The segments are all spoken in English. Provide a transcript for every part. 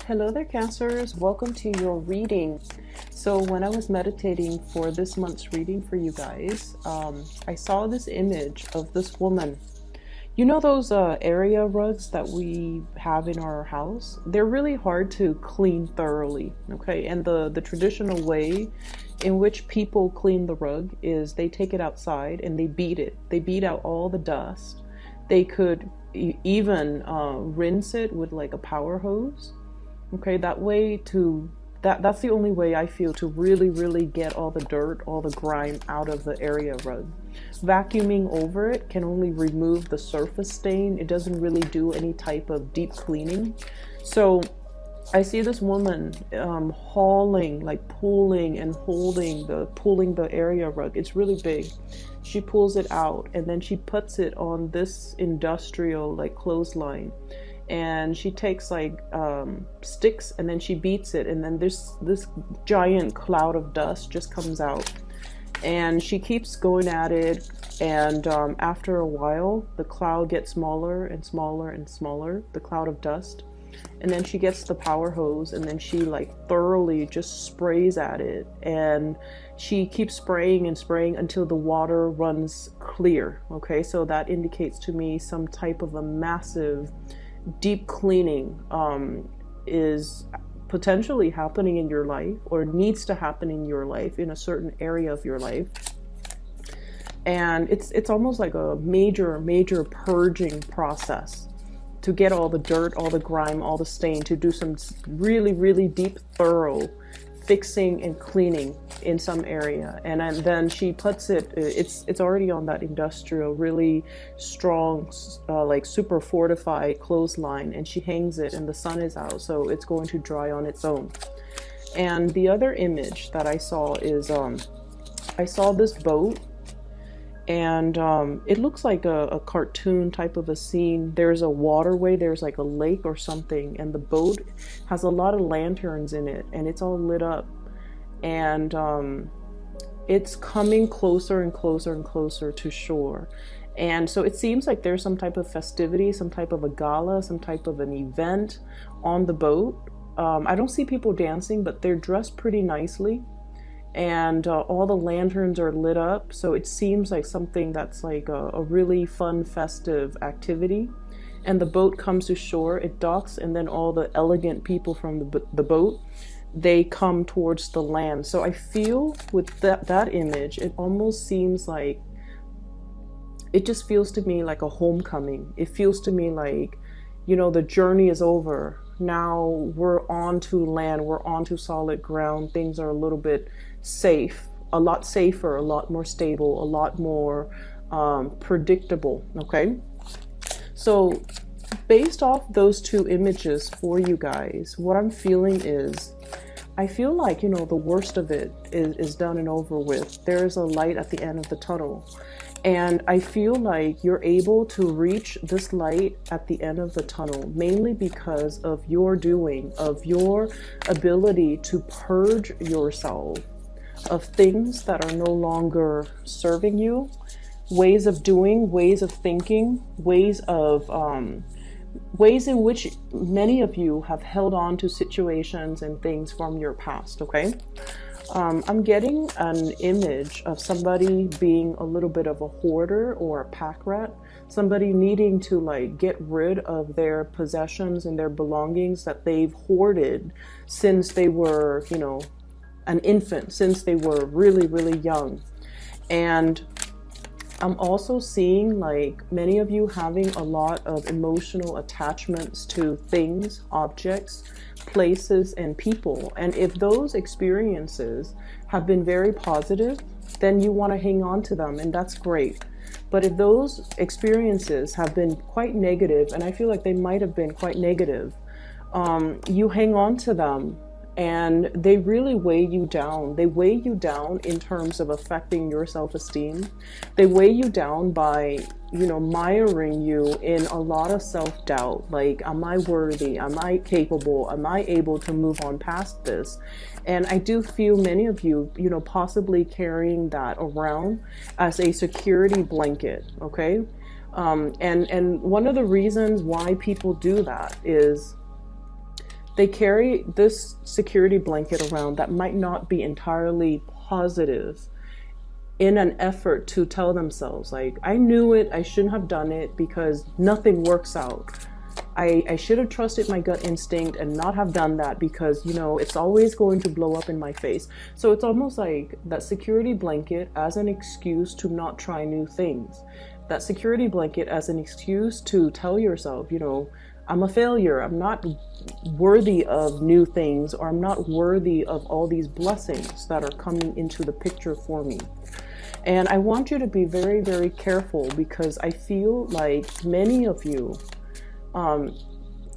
Hello there, Cancers. Welcome to your reading. So when I was meditating for this month's reading for you guys, I saw this image of this woman. You know those area rugs that we have in our house? They're really hard to clean thoroughly, okay? And the traditional way in which people clean the rug is they take it outside and they beat it. They beat out all the dust. They could even rinse it with like a power hose. Okay, that's the only way I feel to really get all the dirt, all the grime out of the area rug. Vacuuming over it can only remove the surface stain. It doesn't really do any type of deep cleaning. So I see this woman hauling, like pulling and pulling the area rug. It's really big. She pulls it out and then she puts it on this industrial like clothesline. And she takes like sticks and then she beats it, and then this giant cloud of dust just comes out, and she keeps going at it, and after a while the cloud gets smaller and smaller and smaller, the cloud of dust, and then she gets the power hose and then she like thoroughly just sprays at it, and she keeps spraying and spraying until the water runs clear. Okay, so that indicates to me some type of a massive deep cleaning is potentially happening in your life, or needs to happen in your life, in a certain area of your life. And it's almost like a major purging process to get all the dirt, all the grime, all the stain, to do some really deep, thorough fixing and cleaning in some area. And then she puts it's already on that industrial really strong like super fortified clothesline, and she hangs it, and the sun is out, so it's going to dry on its own. And the other image that I saw is I saw this boat, and it looks like a cartoon type of a scene. There's a waterway, there's like a lake or something, and the boat has a lot of lanterns in it, and it's all lit up, and it's coming closer and closer and closer to shore. And so it seems like there's some type of festivity, some type of a gala, some type of an event on the boat. I don't see people dancing, but they're dressed pretty nicely, and all the lanterns are lit up, so it seems like something that's like a really fun festive activity. And the boat comes to shore, it docks, and then all the elegant people from the boat, they come towards the land. So I feel with that image, it almost seems like, it just feels to me like a homecoming. It feels to me like, you know, the journey is over. Now we're on to land, we're on to solid ground. Things are a little bit safe, a lot safer, a lot more stable, a lot more predictable. Okay, so based off those two images for you guys, what I'm feeling is, I feel like, you know, the worst of it is done and over with. There's a light at the end of the tunnel. And I feel like you're able to reach this light at the end of the tunnel, mainly because of your doing, of your ability to purge yourself of things that are no longer serving you, ways of doing, ways of thinking, ways in which many of you have held on to situations and things from your past. Okay. I'm getting an image of somebody being a little bit of a hoarder or a pack rat, somebody needing to like get rid of their possessions and their belongings that they've hoarded since they were, you know, an infant, since they were really young. And I'm also seeing like many of you having a lot of emotional attachments to things, objects, places, and people. And if those experiences have been very positive, then you want to hang on to them, and that's great. But if those experiences have been quite negative, and I feel like they might have been quite negative, you hang on to them, and they really weigh you down. They weigh you down in terms of affecting your self-esteem. They weigh you down by, you know, miring you in a lot of self-doubt. Like, am I worthy? Am I capable? Am I able to move on past this? And I do feel many of you, you know, possibly carrying that around as a security blanket. Okay. And one of the reasons why people do that is They carry this security blanket around that might not be entirely positive, in an effort to tell themselves, like, I knew it, I shouldn't have done it because nothing works out. I should have trusted my gut instinct and not have done that because, you know, it's always going to blow up in my face. So it's almost like that security blanket as an excuse to not try new things. That security blanket as an excuse to tell yourself, you know, I'm a failure, I'm not worthy of new things, or I'm not worthy of all these blessings that are coming into the picture for me. And I want you to be very, very careful, because I feel like many of you,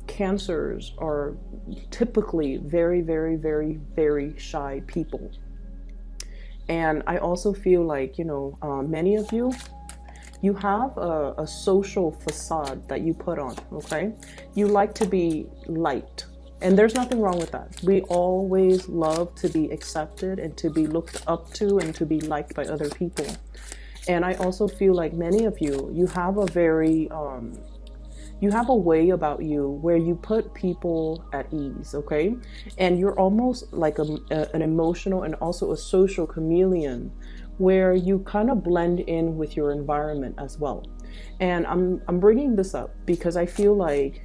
Cancers, are typically very, very, very, very shy people. And I also feel like, you know, many of you, you have a social facade that you put on, okay? You like to be liked. And there's nothing wrong with that. We always love to be accepted and to be looked up to and to be liked by other people. And I also feel like many of you, you have a very, you have a way about you where you put people at ease, okay? And you're almost like an emotional and also a social chameleon, where you kind of blend in with your environment as well. And I'm bringing this up because I feel like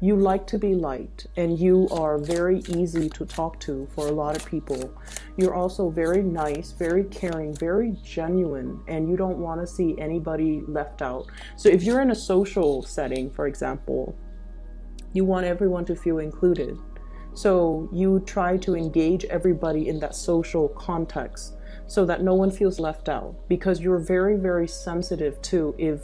you like to be liked, and you are very easy to talk to for a lot of people. You're also very nice, very caring, very genuine, and you don't want to see anybody left out. So if you're in a social setting, for example, you want everyone to feel included. So you try to engage everybody in that social context so that no one feels left out, because you're very, very sensitive to if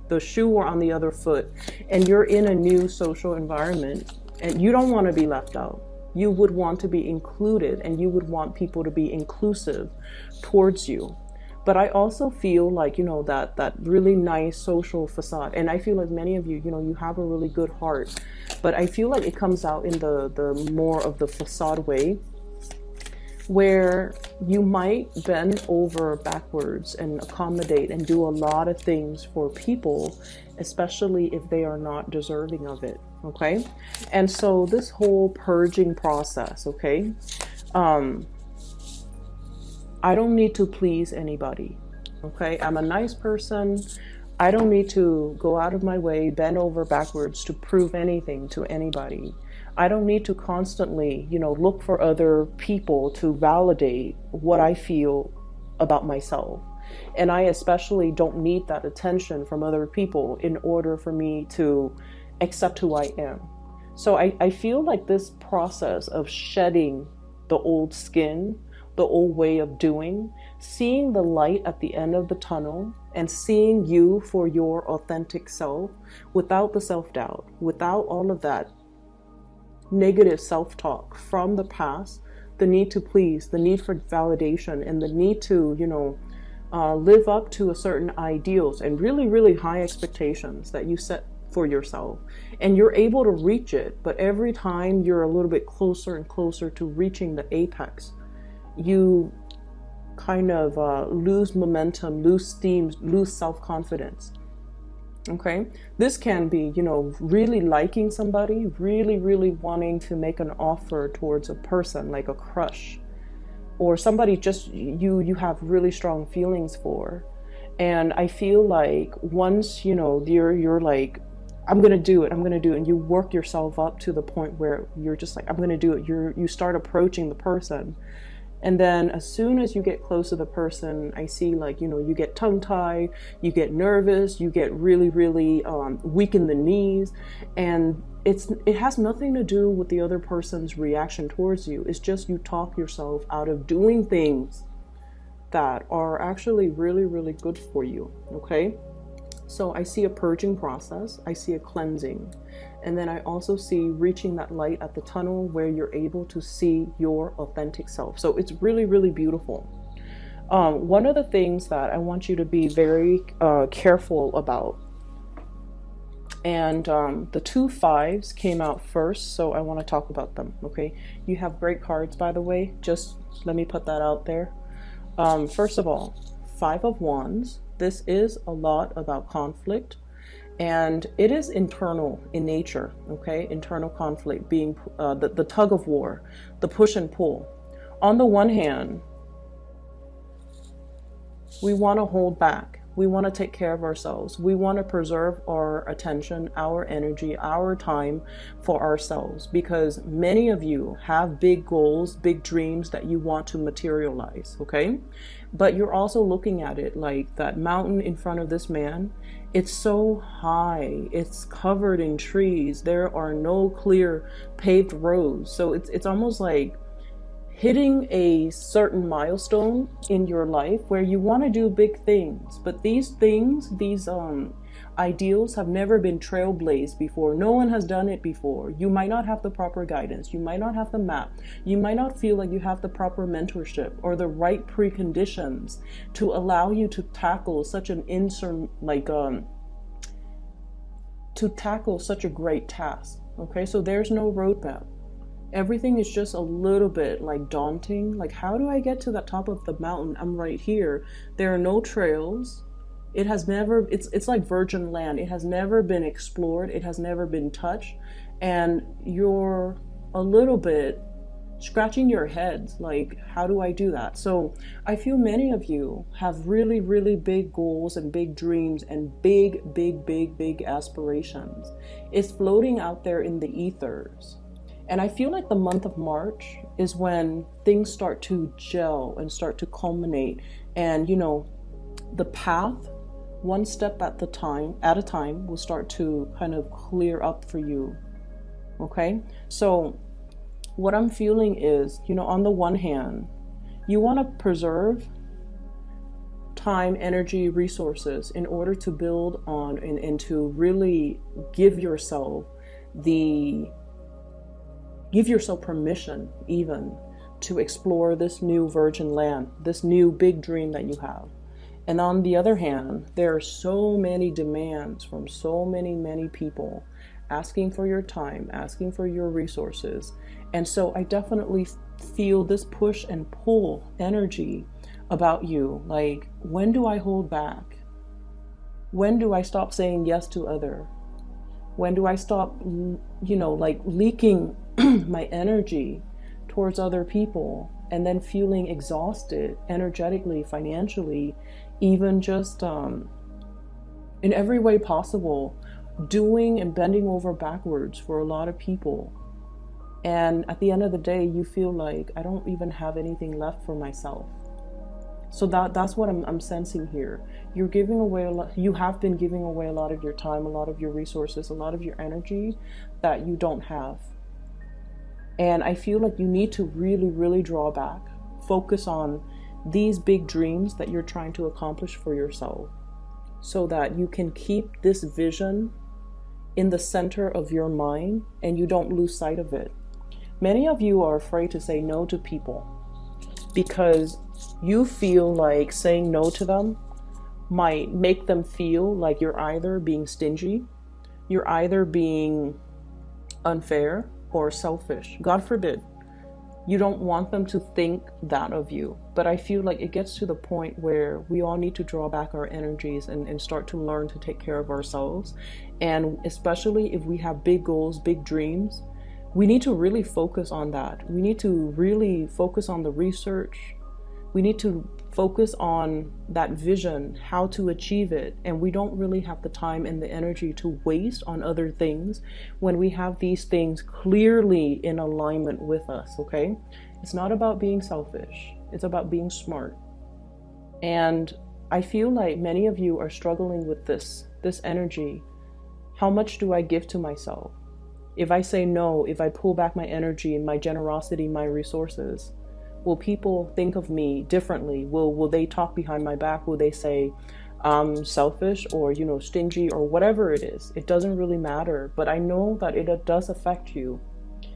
the shoe were on the other foot and you're in a new social environment and you don't want to be left out. You would want to be included, and you would want people to be inclusive towards you. But I also feel like, you know, that really nice social facade, and I feel like many of you, you know, you have a really good heart, but I feel like it comes out in the more of the facade way, where you might bend over backwards and accommodate and do a lot of things for people, especially if they are not deserving of it, okay? And so this whole purging process, okay? I don't need to please anybody, okay? I'm a nice person. I don't need to go out of my way, bend over backwards to prove anything to anybody. I don't need to constantly, you know, look for other people to validate what I feel about myself. And I especially don't need that attention from other people in order for me to accept who I am. So I feel like this process of shedding the old skin, the old way of doing, seeing the light at the end of the tunnel, and seeing you for your authentic self without the self-doubt, without all of that negative self-talk from the past, the need to please, the need for validation, and the need to, you know, live up to a certain ideals and really, really high expectations that you set for yourself. And you're able to reach it, but every time you're a little bit closer and closer to reaching the apex, you kind of lose momentum, lose steam, lose self-confidence. Okay, this can be, you know, really liking somebody, really, really wanting to make an offer towards a person, like a crush, or somebody just you have really strong feelings for. And I feel like once, you know, you're like, I'm gonna do it, and you work yourself up to the point where you're just like, I'm gonna do it. You start approaching the person. And then as soon as you get close to the person, I see, like, you know, you get tongue-tied, you get nervous, you get really, really weak in the knees. And it has nothing to do with the other person's reaction towards you. It's just you talk yourself out of doing things that are actually really, really good for you, okay? So I see a purging process, I see a cleansing. And then I also see reaching that light at the tunnel where you're able to see your authentic self. So it's really, really beautiful. One of the things that I want you to be very careful about, and the 2 5s came out first, so I want to talk about them, okay? You have great cards, by the way. Just let me put that out there. First of all, 5 of Wands. This is a lot about conflict. And it is internal in nature, okay? Internal conflict being the tug of war, the push and pull. On the one hand, we want to hold back. We want to take care of ourselves. We want to preserve our attention, our energy, our time for ourselves, because many of you have big goals, big dreams that you want to materialize, okay? But you're also looking at it like that mountain in front of this man. It's so high. It's covered in trees. There are no clear paved roads. So it's almost like hitting a certain milestone in your life where you want to do big things, but these things, these ideals have never been trailblazed before. No one has done it before. You might not have the proper guidance. You might not have the map. You might not feel like you have the proper mentorship or the right preconditions to allow you to tackle such an to tackle such a great task. Okay, so there's no roadmap. Everything is just a little bit like daunting. Like, how do I get to the top of the mountain? I'm right here. There are no trails. It has never, it's like virgin land. It has never been explored. It has never been touched. And you're a little bit scratching your heads like, how do I do that? So I feel many of you have really, really big goals and big dreams and big aspirations. It's floating out there in the ethers. And I feel like the month of March is when things start to gel and start to culminate. And, you know, the path, one step at a time, will start to kind of clear up for you. Okay? So what I'm feeling is, you know, on the one hand, you want to preserve time, energy, resources in order to build on and to really give yourself permission even to explore this new virgin land, this new big dream that you have. And on the other hand, there are so many demands from so many people asking for your time, asking for your resources. And so I definitely feel this push and pull energy about you. Like, when do I hold back? When do I stop saying yes to other? When do I stop, you know, like leaking my energy towards other people and then feeling exhausted energetically, financially, even just in every way possible, doing and bending over backwards for a lot of people. And at the end of the day, you feel like, I don't even have anything left for myself. So that's what I'm sensing here. You're giving away a lot. You have been giving away a lot of your time, a lot of your resources, a lot of your energy that you don't have. And I feel like you need to really draw back, focus on these big dreams that you're trying to accomplish for yourself, so that you can keep this vision in the center of your mind and you don't lose sight of it. Many of you are afraid to say no to people because you feel like saying no to them might make them feel like you're either being stingy, you're either being unfair, or selfish. God forbid. You don't want them to think that of you. But I feel like it gets to the point where we all need to draw back our energies and start to learn to take care of ourselves. And especially if we have big goals, big dreams, we need to really focus on that. We need to really focus on the research. We need to focus on that vision, how to achieve it. And we don't really have the time and the energy to waste on other things when we have these things clearly in alignment with us, okay? It's not about being selfish. It's about being smart. And I feel like many of you are struggling with this energy. How much do I give to myself? If I say no, if I pull back my energy and my generosity, my resources, will people think of me differently? Will they talk behind my back? Will they say I'm selfish or, you know, stingy or whatever it is? It doesn't really matter, but I know that it does affect you.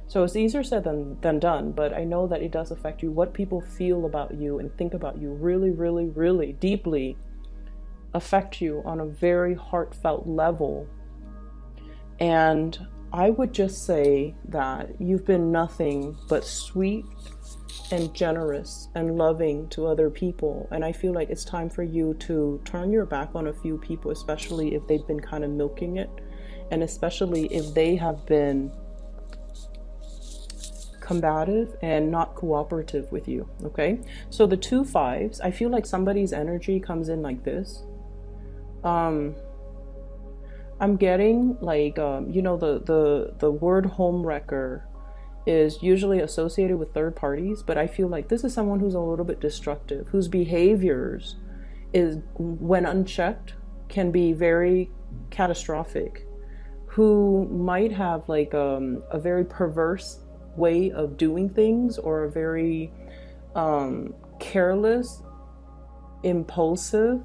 So it's easier said than done, but I know that it does affect you. What people feel about you and think about you really deeply affect you on a very heartfelt level. And I would just say that you've been nothing but sweet and generous and loving to other people. And I feel like it's time for you to turn your back on a few people, especially if they've been kind of milking it, and especially if they have been combative and not cooperative with you. Okay, so the 2 5s, I feel like somebody's energy comes in like this. I'm getting like the word homewrecker is usually associated with third parties, but I feel like this is someone who's a little bit destructive, whose behaviors is, when unchecked, can be very catastrophic, who might have like a very perverse way of doing things, or a very careless, impulsive,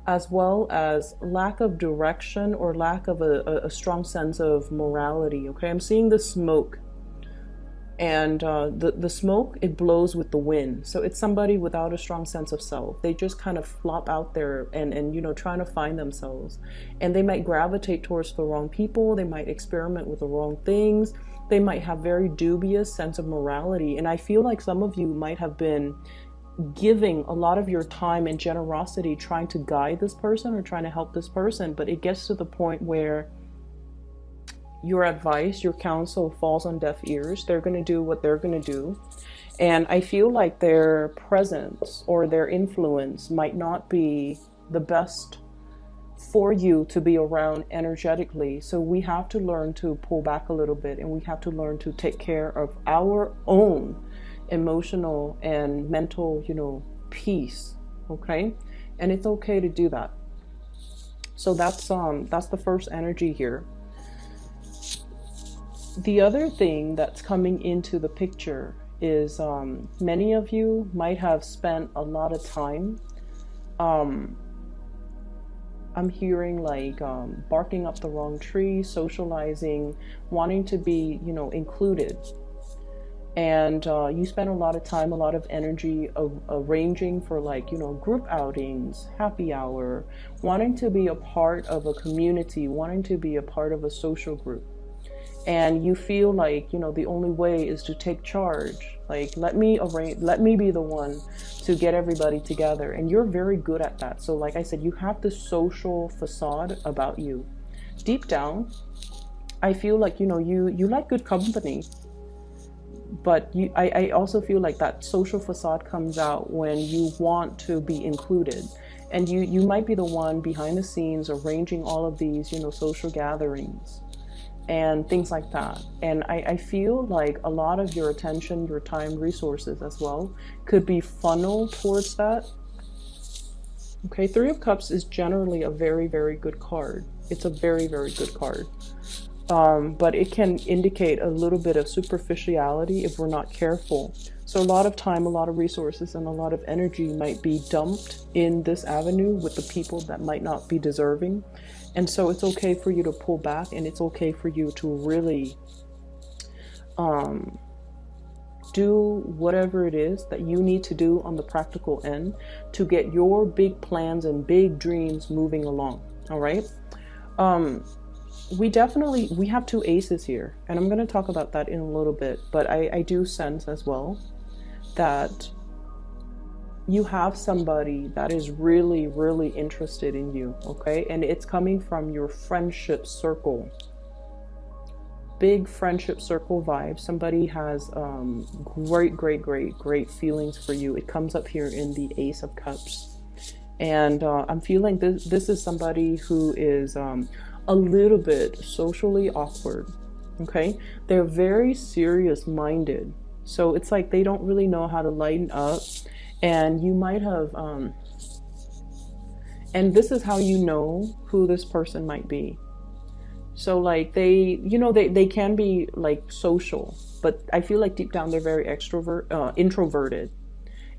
as well as lack of direction or lack of a strong sense of morality. Okay, I'm seeing the smoke, and the smoke, it blows with the wind. So it's somebody without a strong sense of self. They just kind of flop out there and trying to find themselves, and they might gravitate towards the wrong people. They might experiment with the wrong things. They might have very dubious sense of morality. And I feel like some of you might have been giving a lot of your time and generosity trying to guide this person or trying to help this person, but it gets to the point where your advice, your counsel falls on deaf ears. They're going to do what they're going to do. And I feel like their presence or their influence might not be the best for you to be around energetically. So we have to learn to pull back a little bit, and we have to learn to take care of our own emotional and mental, peace. Okay. And it's okay to do that. So that's the first energy here. The other thing that's coming into the picture is many of you might have spent a lot of time, I'm hearing like barking up the wrong tree, socializing, wanting to be, included. And you spend a lot of time, a lot of energy arranging for like, group outings, happy hour, wanting to be a part of a community, wanting to be a part of a social group. And you feel like, the only way is to take charge. Like, let me be the one to get everybody together. And you're very good at that. So like I said, you have this social facade about you. Deep down, I feel like, you like good company. But I also feel like that social facade comes out when you want to be included. And you might be the one behind the scenes arranging all of these, social gatherings and things like that. And I feel like a lot of your attention, your time, resources as well could be funneled towards that. Okay, 3 of Cups is generally a very, very good card. It's a very, very good card. But it can indicate a little bit of superficiality if we're not careful. So a lot of time, a lot of resources, and a lot of energy might be dumped in this avenue with the people that might not be deserving. And so it's okay for you to pull back, and it's okay for you to really do whatever it is that you need to do on the practical end to get your big plans and big dreams moving along. All right. We have 2 aces here, and I'm going to talk about that in a little bit, but I do sense as well that you have somebody that is really, really interested in you. Okay. And it's coming from your friendship circle. Big friendship circle vibe. Somebody has great feelings for you. It comes up here in the Ace of Cups. And I'm feeling this is somebody who is a little bit socially awkward. Okay. They're very serious minded. So it's like they don't really know how to lighten up. And you might have, and this is how you know who this person might be. So like they can be like social, but I feel like deep down they're very introverted.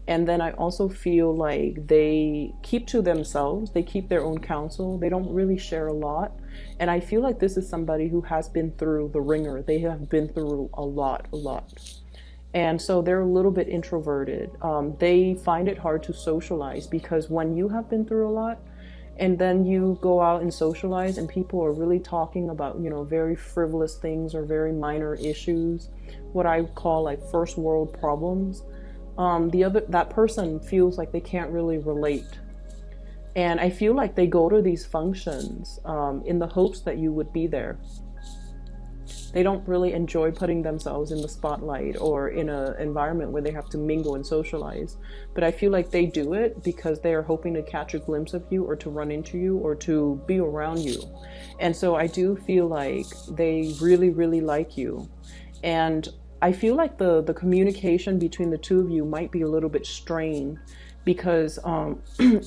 And then I also feel like they keep to themselves. They keep their own counsel. They don't really share a lot. And I feel like this is somebody who has been through the ringer. They have been through a lot. And so they're a little bit introverted. They find it hard to socialize because when you have been through a lot and then you go out and socialize and people are really talking about, very frivolous things or very minor issues, what I call like first world problems, that person feels like they can't really relate. And I feel like they go to these functions in the hopes that you would be there. They don't really enjoy putting themselves in the spotlight or in an environment where they have to mingle and socialize. But I feel like they do it because they are hoping to catch a glimpse of you, or to run into you, or to be around you. And so I do feel like they really, really like you. And I feel like the communication between the two of you might be a little bit strained, because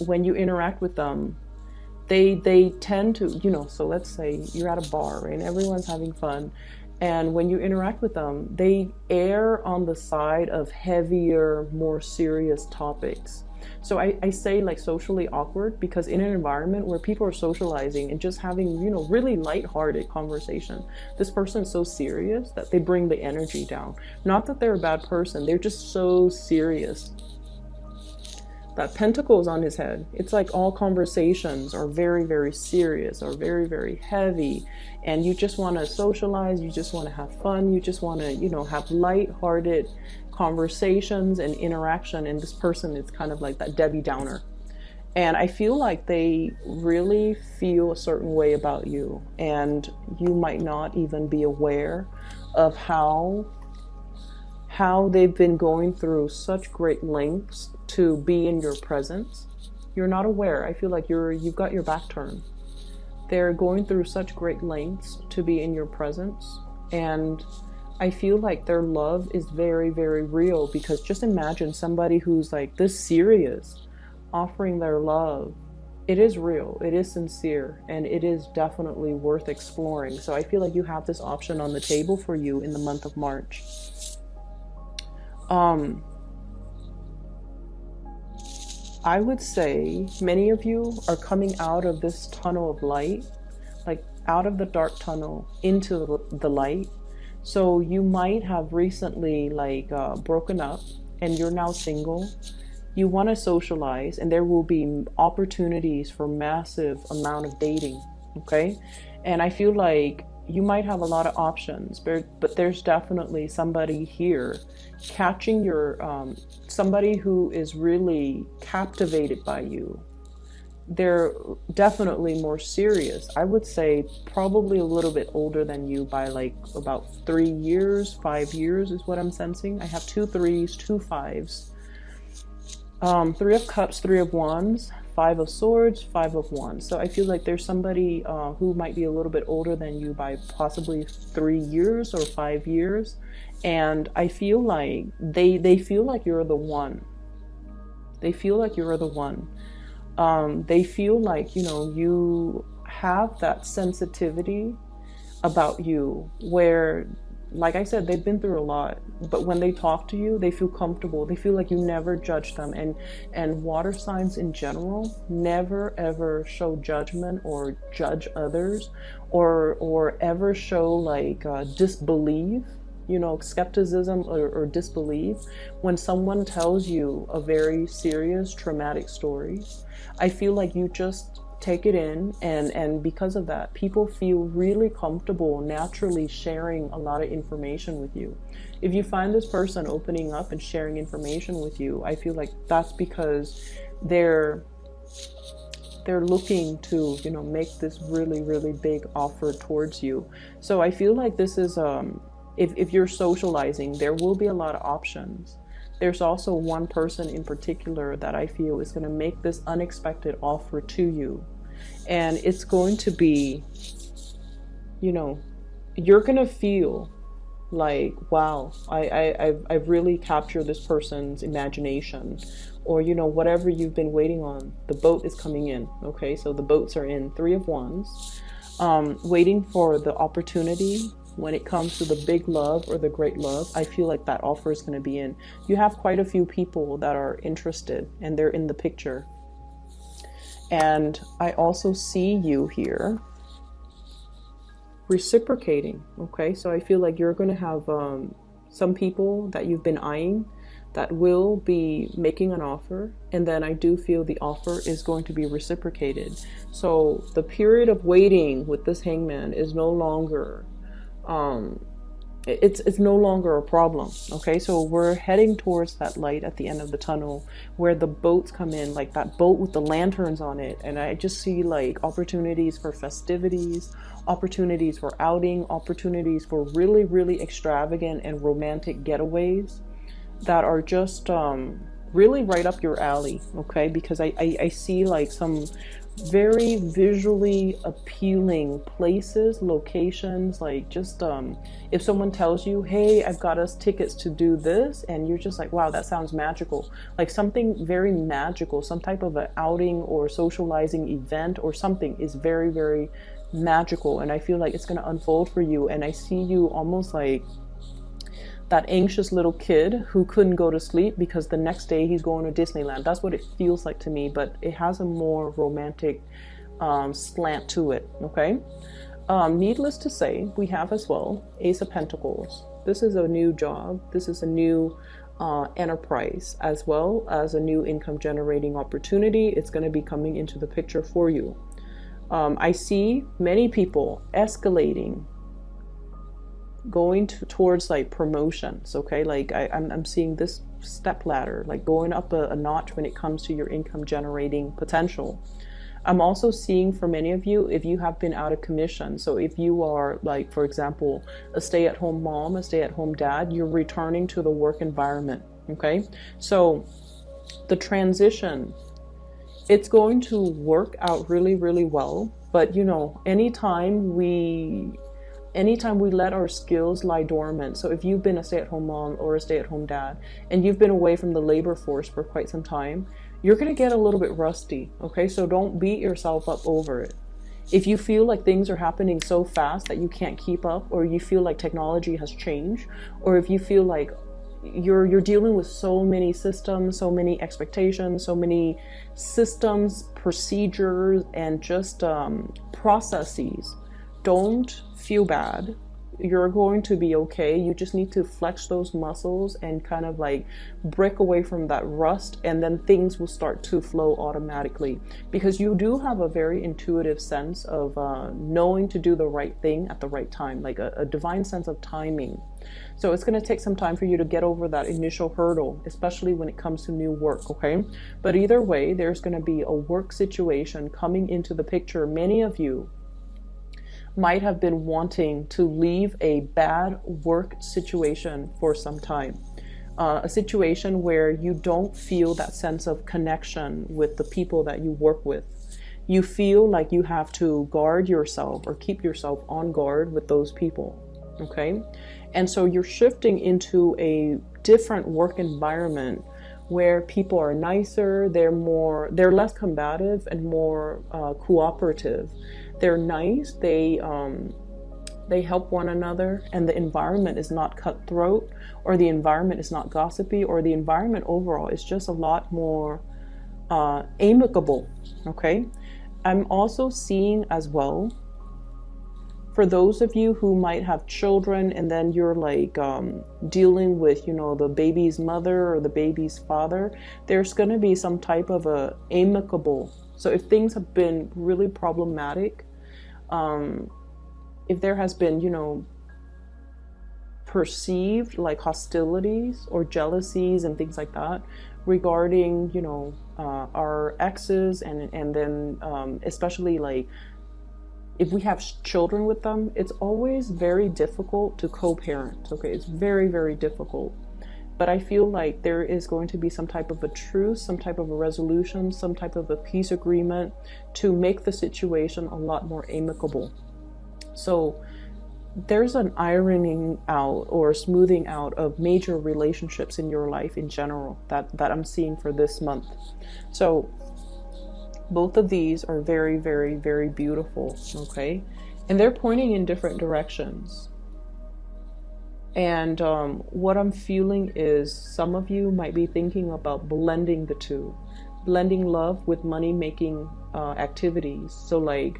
when you interact with them, they tend to, so let's say you're at a bar, right, and everyone's having fun. And when you interact with them, they err on the side of heavier, more serious topics. So I say like socially awkward, because in an environment where people are socializing and just having, really lighthearted conversation, this person is so serious that they bring the energy down. Not that they're a bad person, they're just so serious. That pentacle is on his head. It's like all conversations are very, very serious, or very, very heavy. And you just want to socialize. You just want to have fun. You just want to, have light-hearted conversations and interaction. And this person is kind of like that Debbie Downer. And I feel like they really feel a certain way about you. And you might not even be aware of how they've been going through such great lengths to be in your presence. You're not aware. I feel like you've got your back turned. They're going through such great lengths to be in your presence. And I feel like their love is very, very real, because just imagine somebody who's like this serious offering their love. It is real, it is sincere, and it is definitely worth exploring. So I feel like you have this option on the table for you in the month of March. I would say many of you are coming out of this tunnel of light, like out of the dark tunnel into the light. So you might have recently broken up and you're now single. You want to socialize, and there will be opportunities for massive amount of dating. Okay. And I feel like you might have a lot of options, but there's definitely somebody here catching your, somebody who is really captivated by you. They're definitely more serious. I would say probably a little bit older than you by like about 3 years, 5 years is what I'm sensing. I have 2 3s, 2 5s, 3 of Cups, 3 of Wands, 5 of Swords, 5 of Wands. So I feel like there's somebody who might be a little bit older than you by possibly 3 years or 5 years. And I feel like they feel like you're the one. They feel like you're the one. They feel like, you have that sensitivity about you where, like I said, they've been through a lot, but when they talk to you, they feel comfortable. They feel like you never judge them. And water signs in general never ever show judgment or judge others, or ever show disbelief, skepticism or disbelief. When someone tells you a very serious traumatic story, I feel like you just take it in, and because of that, people feel really comfortable naturally sharing a lot of information with you. If you find this person opening up and sharing information with you, I feel like that's because they're looking to make this really, really big offer towards you. So I feel like this is if you're socializing, there will be a lot of options. There's also one person in particular that I feel is going to make this unexpected offer to you. And it's going to be, you're going to feel like, wow, I've really captured this person's imagination, or, whatever you've been waiting on. The boat is coming in. Okay, so the boats are in. 3 of Wands, waiting for the opportunity. When it comes to the big love or the great love, I feel like that offer is going to be in. You have quite a few people that are interested, and they're in the picture. And I also see you here reciprocating. Okay, so I feel like you're going to have some people that you've been eyeing that will be making an offer, and then I do feel the offer is going to be reciprocated. So the period of waiting with this hangman is no longer it's no longer a problem. Okay, so we're heading towards that light at the end of the tunnel where the boats come in, like that boat with the lanterns on it, and I just see like opportunities for festivities, opportunities for outing, opportunities for really, really extravagant and romantic getaways that are just really right up your alley. Okay, because I see like some very visually appealing places, locations, like just if someone tells you, hey, I've got us tickets to do this, and you're just like, wow, that sounds magical, like something very magical, some type of an outing or socializing event or something is very, very magical, and I feel like it's going to unfold for you. And I see you almost like that anxious little kid who couldn't go to sleep because the next day he's going to Disneyland. That's what it feels like to me, but it has a more romantic slant to it. Okay, needless to say, we have as well Ace of Pentacles. This is a new job. This is a new enterprise, as well as a new income generating opportunity. It's going to be coming into the picture for you. I see many people escalating, going towards like promotions. Okay, like I'm seeing this step ladder, like going up a notch when it comes to your income generating potential. I'm also seeing for many of you, if you have been out of commission, so if you are like, for example, a stay-at-home mom, a stay-at-home dad, you're returning to the work environment. Okay, so the transition, it's going to work out really, really well. But you know, anytime we let our skills lie dormant, so if you've been a stay-at-home mom or a stay-at-home dad and you've been away from the labor force for quite some time, you're going to get a little bit rusty. Okay, so don't beat yourself up over it. If you feel like things are happening so fast that you can't keep up, or you feel like technology has changed, or if you feel like you're dealing with so many systems, so many expectations, so many systems, procedures, and just processes, don't feel bad. You're going to be okay. You just need to flex those muscles and kind of like break away from that rust, and then things will start to flow automatically, because you do have a very intuitive sense of knowing to do the right thing at the right time, like a divine sense of timing. So it's going to take some time for you to get over that initial hurdle, especially when it comes to new work. Okay, but either way, there's going to be a work situation coming into the picture. Many of you might have been wanting to leave a bad work situation for some time. A situation where you don't feel that sense of connection with the people that you work with. You feel like you have to guard yourself or keep yourself on guard with those people. Okay? And so you're shifting into a different work environment where people are nicer, they're less combative and more cooperative. They're nice, they help one another, and the environment is not cutthroat, or the environment is not gossipy, or the environment overall is just a lot more amicable. Okay, I'm also seeing as well, for those of you who might have children and then you're like dealing with, you know, the baby's mother or the baby's father, there's going to be some type of a amicable. So if things have been really problematic, if there has been, you know, perceived like hostilities or jealousies and things like that regarding, you know, our exes, and then especially like if we have children with them, it's always very difficult to co-parent. Okay, it's very, very difficult. But I feel like there is going to be some type of a truce, some type of a resolution, some type of a peace agreement to make the situation a lot more amicable. So there's an ironing out or smoothing out of major relationships in your life in general that I'm seeing for this month. So both of these are very, very, very beautiful, okay? And they're pointing in different directions. And what I'm feeling is some of you might be thinking about blending the two, blending love with money-making activities. So like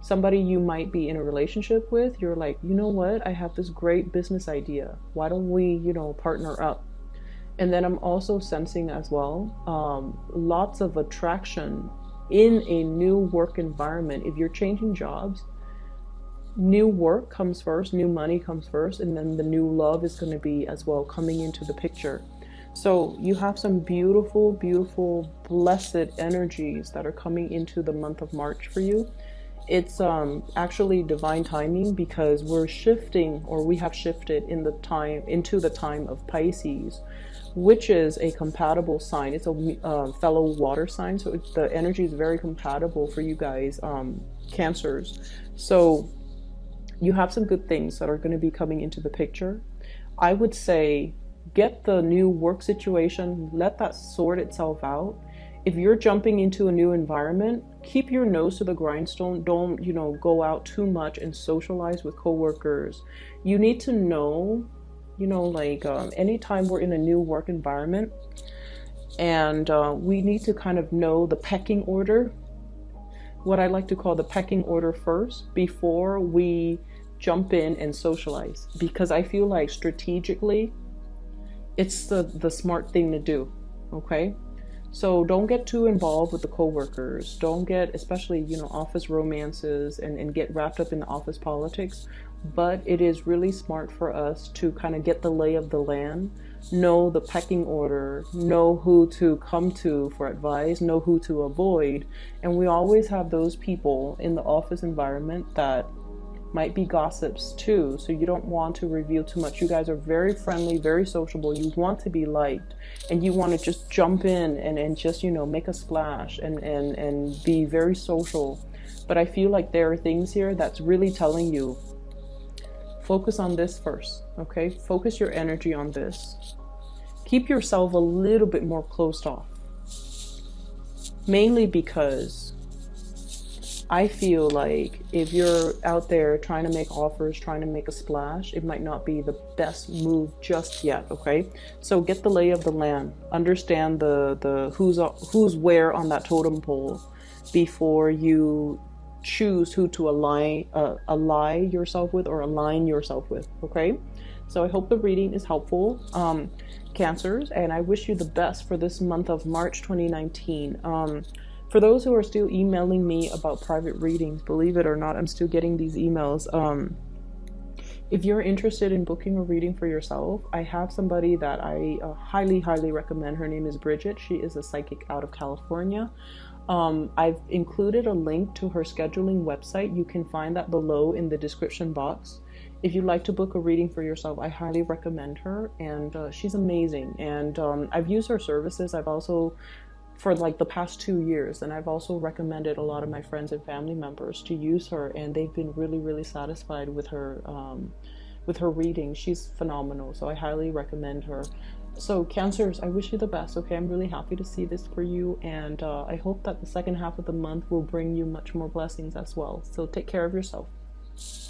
somebody you might be in a relationship with, you're like, you know what? I have this great business idea. Why don't we, you know, partner up? And then I'm also sensing as well, lots of attraction in a new work environment. If you're changing jobs, new work comes first, new money comes first, and then the new love is going to be as well coming into the picture. So you have some beautiful, beautiful, blessed energies that are coming into the month of March for you. It's actually divine timing, because we're shifting, or we have shifted in the time into the time of Pisces, which is a compatible sign. It's a fellow water sign, so the energy is very compatible for you guys, Cancers. So you have some good things that are going to be coming into the picture. I would say get the new work situation, let that sort itself out. If you're jumping into a new environment, keep your nose to the grindstone. Don't, go out too much and socialize with coworkers. You need to know, anytime we're in a new work environment, and we need to kind of know the pecking order, what I like to call the pecking order first, before we jump in and socialize. Because I feel like strategically, it's the smart thing to do, okay? So don't get too involved with the coworkers. Don't get, especially, office romances and get wrapped up in the office politics. But it is really smart for us to kind of get the lay of the land, know the pecking order, know who to come to for advice, know who to avoid. And we always have those people in the office environment that might be gossips too, so you don't want to reveal too much. You guys are very friendly, very sociable. You want to be liked, and you want to just jump in and just, make a splash and be very social. But I feel like there are things here that's really telling you, focus on this first, okay? Focus your energy on this. Keep yourself a little bit more closed off, mainly because I feel like if you're out there trying to make offers, trying to make a splash, it might not be the best move just yet, okay? So get the lay of the land. Understand the who's where on that totem pole before you choose who to ally yourself with or align yourself with, okay? So I hope the reading is helpful, Cancers, and I wish you the best for this month of March 2019. For those who are still emailing me about private readings, believe it or not, I'm still getting these emails. If you're interested in booking a reading for yourself, I have somebody that I highly, highly recommend. Her name is Bridget. She is a psychic out of California. I've included a link to her scheduling website. You can find that below in the description box. If you'd like to book a reading for yourself, I highly recommend her, and she's amazing. And I've used her services. I've also, for like the past 2 years, and I've also recommended a lot of my friends and family members to use her, and they've been really, really satisfied with her reading. She's phenomenal, so I highly recommend her. So Cancers, I wish you the best, okay? I'm really happy to see this for you, and I hope that the second half of the month will bring you much more blessings as well. So take care of yourself.